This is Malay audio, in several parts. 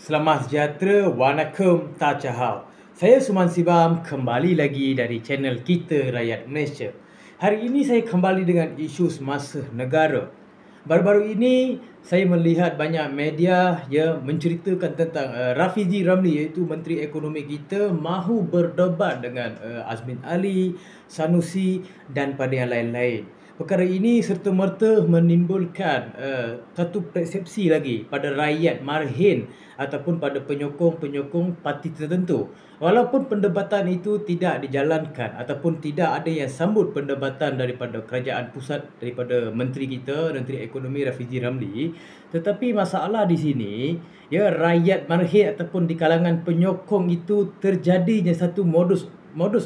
Selamat sejahtera, Wanakum Tajahal. Saya Suman Sibam kembali lagi dari channel Kita Rakyat Malaysia. Hari ini saya kembali dengan isu semasa negara. Baru-baru ini saya melihat banyak media menceritakan tentang Rafizi Ramli, iaitu Menteri Ekonomi kita, mahu berdebat dengan Azmin Ali, Sanusi dan pada yang lain-lain. Perkara ini serta-merta menimbulkan satu persepsi lagi pada rakyat marhin ataupun pada penyokong-penyokong parti tertentu. Walaupun perdebatan itu tidak dijalankan ataupun tidak ada yang sambut perdebatan daripada kerajaan pusat, daripada menteri kita, Menteri Ekonomi Rafizi Ramli, tetapi masalah di sini, rakyat marhin ataupun di kalangan penyokong itu terjadinya satu modus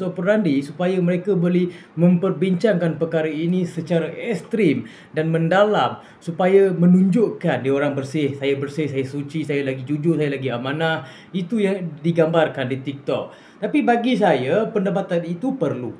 operandi supaya mereka boleh memperbincangkan perkara ini secara ekstrim dan mendalam supaya menunjukkan dia orang bersih, saya suci, saya lagi jujur, saya lagi amanah. Itu yang digambarkan di TikTok. Tapi bagi saya pendapatan itu perlu.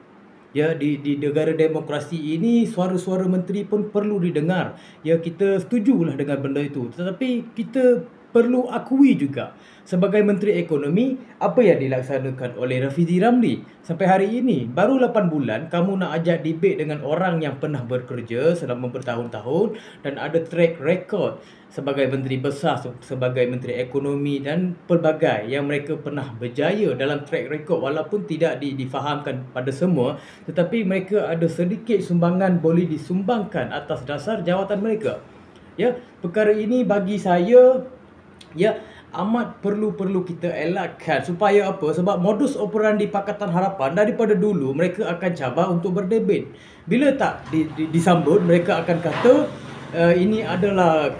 Di negara demokrasi ini suara-suara menteri pun perlu didengar. Kita setujulah dengan benda itu. Tetapi kita perlu akui juga sebagai Menteri Ekonomi apa yang dilaksanakan oleh Rafizi Ramli sampai hari ini. Baru 8 bulan kamu nak ajak debate dengan orang yang pernah bekerja selama bertahun-tahun dan ada track record sebagai Menteri Besar, sebagai Menteri Ekonomi dan pelbagai yang mereka pernah berjaya dalam track record, walaupun tidak difahamkan pada semua, tetapi mereka ada sedikit sumbangan boleh disumbangkan atas dasar jawatan mereka. Perkara ini bagi saya amat perlu kita elakkan. Supaya apa? Sebab modus operandi Pakatan Harapan daripada dulu mereka akan cabar untuk berdebat. Bila tak disambut, mereka akan kata ini adalah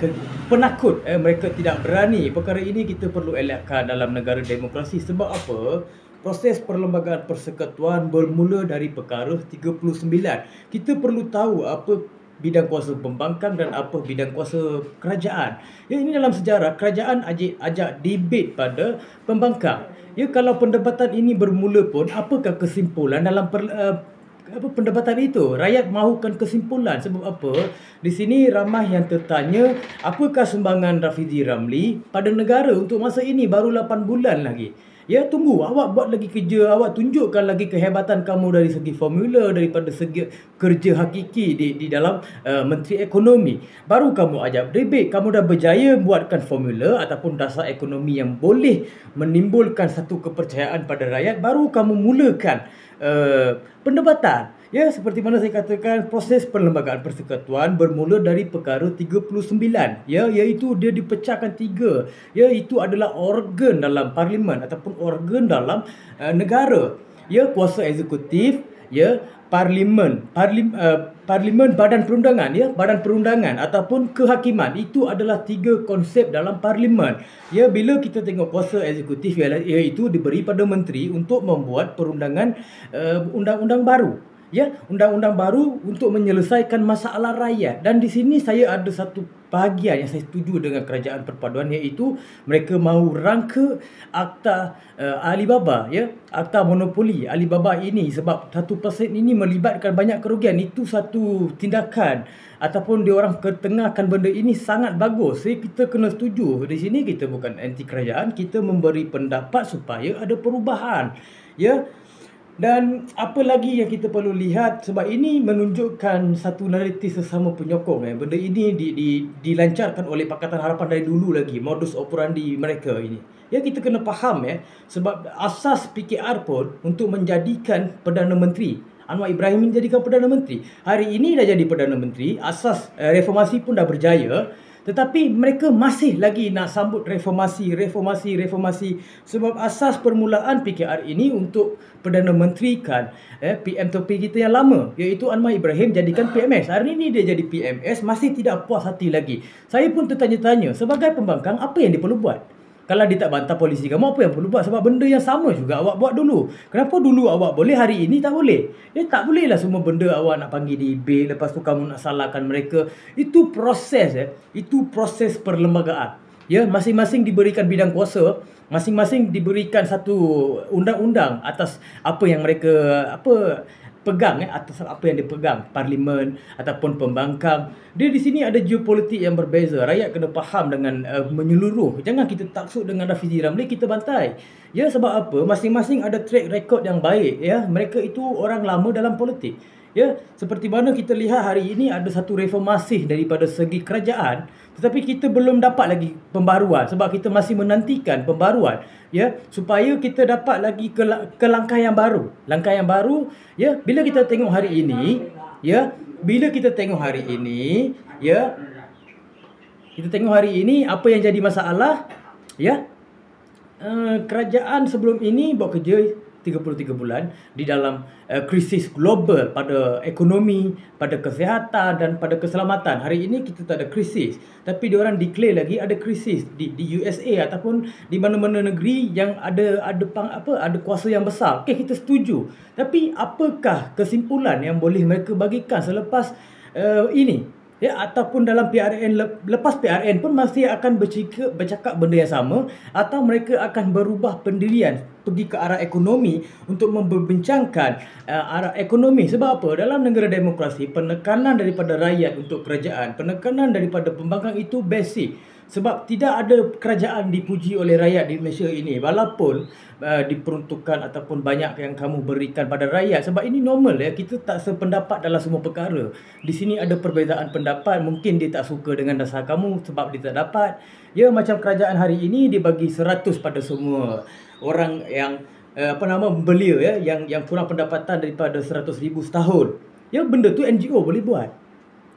penakut, mereka tidak berani. Perkara ini kita perlu elakkan dalam negara demokrasi. Sebab apa? Proses perlembagaan persekutuan bermula dari perkara 39. Kita perlu tahu apa bidang kuasa pembangkang dan apa bidang kuasa kerajaan. Ini dalam sejarah kerajaan ajak debate pada pembangkang. Kalau pendebatan ini bermula pun, apakah kesimpulan dalam pendebatan itu? Rakyat mahukan kesimpulan. Sebab apa? Di sini ramai yang tertanya, apakah sumbangan Rafizi Ramli pada negara untuk masa ini? Baru 8 bulan lagi. Tunggu, awak buat lagi kerja, awak tunjukkan lagi kehebatan kamu dari segi formula, daripada segi kerja hakiki di dalam Menteri Ekonomi. Baru kamu ajak debate, kamu dah berjaya buatkan formula ataupun dasar ekonomi yang boleh menimbulkan satu kepercayaan pada rakyat, baru kamu mulakan pendebatan. Seperti mana saya katakan, proses perlembagaan persekutuan bermula dari perkara 39. Iaitu dia dipecahkan 3. Itu adalah organ dalam parlimen ataupun organ dalam negara. Kuasa eksekutif, parlimen, badan perundangan, badan perundangan ataupun kehakiman. Itu adalah 3 konsep dalam parlimen. Bila kita tengok kuasa eksekutif, iaitu diberi pada menteri untuk membuat perundangan undang-undang baru. Undang-undang baru untuk menyelesaikan masalah rakyat. Dan di sini saya ada satu bahagian yang saya setuju dengan kerajaan perpaduan, iaitu mereka mahu rangka akta Alibaba, akta monopoli Alibaba ini, sebab 1% ini melibatkan banyak kerugian. Itu satu tindakan ataupun diorang ketengahkan benda ini sangat bagus. Kita kena setuju. Di sini kita bukan anti kerajaan, kita memberi pendapat supaya ada perubahan. Dan apa lagi yang kita perlu lihat, sebab ini menunjukkan satu naratif sesama penyokong. Benda ini dilancarkan oleh Pakatan Harapan dari dulu lagi, modus operandi mereka ini. Kita kena faham, sebab asas PKR pun untuk menjadikan Perdana Menteri Anwar Ibrahim menjadikan Perdana Menteri. Hari ini dah jadi Perdana Menteri, asas reformasi pun dah berjaya. Tetapi mereka masih lagi nak sambut reformasi. Sebab asas permulaan PKR ini untuk Perdana Menteri kan PM topi kita yang lama, iaitu Anwar Ibrahim jadikan PMS. Hari ini dia jadi PMS, masih tidak puas hati lagi. Saya pun tertanya-tanya, sebagai pembangkang apa yang dia perlu buat? Kalau dia tak bantah polisi kamu, apa yang perlu buat? Sebab benda yang sama juga awak buat dulu. Kenapa dulu awak boleh, hari ini tak boleh? Tak boleh lah semua benda awak nak panggil debate, lepas tu kamu nak salahkan mereka. Itu proses, itu proses perlembagaan. Masing-masing diberikan bidang kuasa, masing-masing diberikan satu undang-undang atas apa yang mereka pegang atas apa yang dia pegang, parlimen ataupun pembangkang. Dia di sini ada geopolitik yang berbeza. Rakyat kena faham dengan menyeluruh. Jangan kita taksub dengan Rafizi Ramli kita bantai. Ya, sebab apa? Masing-masing ada track record yang baik, ya. Mereka itu orang lama dalam politik. Ya, seperti mana kita lihat hari ini ada satu reformasi daripada segi kerajaan, tetapi kita belum dapat lagi pembaruan sebab kita masih menantikan pembaruan, ya, supaya kita dapat lagi ke langkah yang baru. Langkah yang baru, ya, bila kita tengok hari ini, ya, kita tengok hari ini apa yang jadi masalah, ya. Kerajaan sebelum ini buat kerja 33 bulan di dalam krisis global pada ekonomi, pada kesihatan dan pada keselamatan. Hari ini kita tak ada krisis, tapi diorang declare lagi ada krisis di USA ataupun di mana-mana negeri yang ada kuasa yang besar. Okey, kita setuju. Tapi apakah kesimpulan yang boleh mereka bagikan selepas ini? Ya, ataupun dalam PRN, lepas PRN pun masih akan bercakap benda yang sama, atau mereka akan berubah pendirian pergi ke arah ekonomi untuk memperbincangkan arah ekonomi. Sebab apa? Dalam negara demokrasi, penekanan daripada rakyat untuk kerajaan, penekanan daripada pembangkang itu basic. Sebab tidak ada kerajaan dipuji oleh rakyat di Malaysia ini, walaupun diperuntukkan ataupun banyak yang kamu berikan pada rakyat. Sebab ini normal, ya, kita tak sependapat dalam semua perkara. Di sini ada perbezaan pendapat, mungkin dia tak suka dengan dasar kamu sebab dia tak dapat. Ya, macam kerajaan hari ini dia bagi 100 pada semua orang yang belia, ya, yang kurang pendapatan daripada 100,000 setahun. Ya, benda tu NGO boleh buat.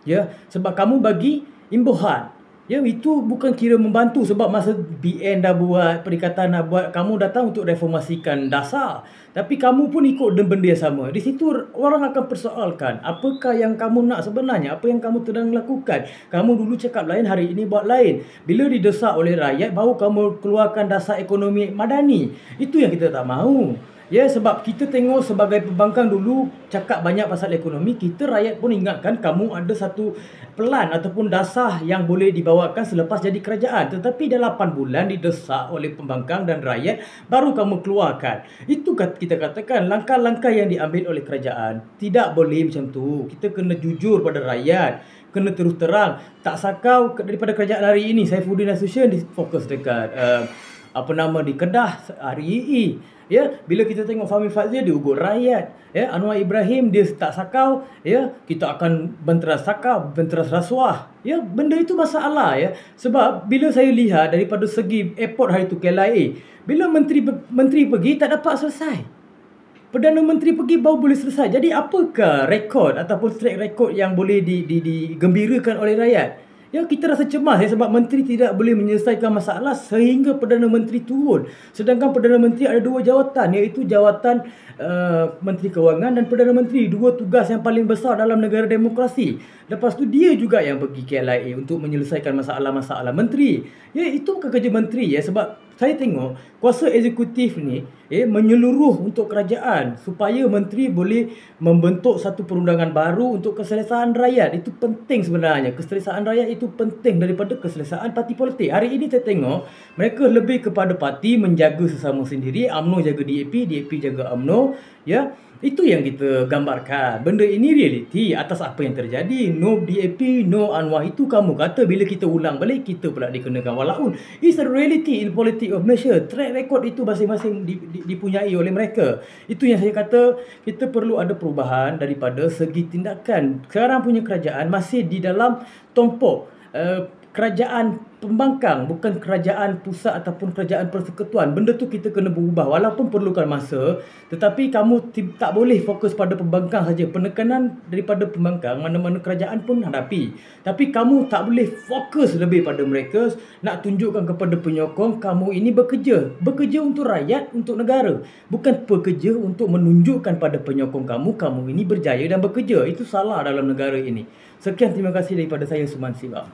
Ya, sebab kamu bagi imbuhan. Ya, itu bukan kira membantu sebab masa BN dah buat, Perikatan dah buat, kamu datang untuk reformasikan dasar. Tapi kamu pun ikut benda yang sama. Di situ orang akan persoalkan, apakah yang kamu nak sebenarnya? Apa yang kamu sedang lakukan? Kamu dulu cakap lain, hari ini buat lain. Bila didesak oleh rakyat, baru kamu keluarkan dasar ekonomi madani. Itu yang kita tak mahu. Ya, sebab kita tengok sebagai pembangkang dulu cakap banyak pasal ekonomi, kita rakyat pun ingatkan kamu ada satu pelan ataupun dasar yang boleh dibawakan selepas jadi kerajaan. Tetapi dah 8 bulan didesak oleh pembangkang dan rakyat, baru kamu keluarkan. Itu kita katakan langkah-langkah yang diambil oleh kerajaan. Tidak boleh macam tu. Kita kena jujur pada rakyat. Kena terus terang. Tak sakau daripada kerajaan hari ini. Saifuddin Association fokus dekat di Kedah, REE. Ya, bila kita tengok Fahmi Fadzil dia ugut rakyat, ya, Anwar Ibrahim dia tak sakau, ya, kita akan benteras sakau, benteras rasuah. Ya, benda itu masalah, ya. Sebab bila saya lihat daripada segi airport hari tu KLIA, bila menteri pergi tak dapat selesai. Perdana Menteri pergi baru boleh selesai. Jadi apakah rekod ataupun track record yang boleh digembirakan oleh rakyat? Ya, kita rasa cemas, ya, sebab menteri tidak boleh menyelesaikan masalah sehingga Perdana Menteri turun. Sedangkan Perdana Menteri ada 2 jawatan, iaitu jawatan Menteri Kewangan dan Perdana Menteri. 2 tugas yang paling besar dalam negara demokrasi. Lepas tu dia juga yang pergi KLIA untuk menyelesaikan masalah-masalah menteri. Ya, itu bukan kerja menteri, ya, sebab saya tengok kuasa eksekutif ni menyeluruh untuk kerajaan supaya menteri boleh membentuk satu perundangan baru untuk keselesaan rakyat. Itu penting sebenarnya. Keselesaan rakyat itu penting daripada keselesaan parti politik. Hari ini saya tengok mereka lebih kepada parti menjaga sesama sendiri. UMNO jaga DAP, DAP jaga UMNO. Ya, itu yang kita gambarkan. Benda ini realiti atas apa yang terjadi. No DAP, no Anwar. Itu kamu kata, bila kita ulang balik, kita pula dikenakan walaun. It's a reality in politics of Malaysia. Track record itu masing-masing dipunyai oleh mereka. Itu yang saya kata, kita perlu ada perubahan daripada segi tindakan. Sekarang punya kerajaan masih di dalam tompok kerajaan pembangkang, bukan kerajaan pusat ataupun kerajaan persekutuan. Benda tu kita kena berubah walaupun perlukan masa, tetapi kamu tak boleh fokus pada pembangkang saja. Penekanan daripada pembangkang mana-mana kerajaan pun hadapi. Tapi kamu tak boleh fokus lebih pada mereka, nak tunjukkan kepada penyokong kamu ini bekerja. Bekerja untuk rakyat, untuk negara. Bukan bekerja untuk menunjukkan pada penyokong kamu ini berjaya dan bekerja. Itu salah dalam negara ini. Sekian, terima kasih daripada saya, Suman Siva.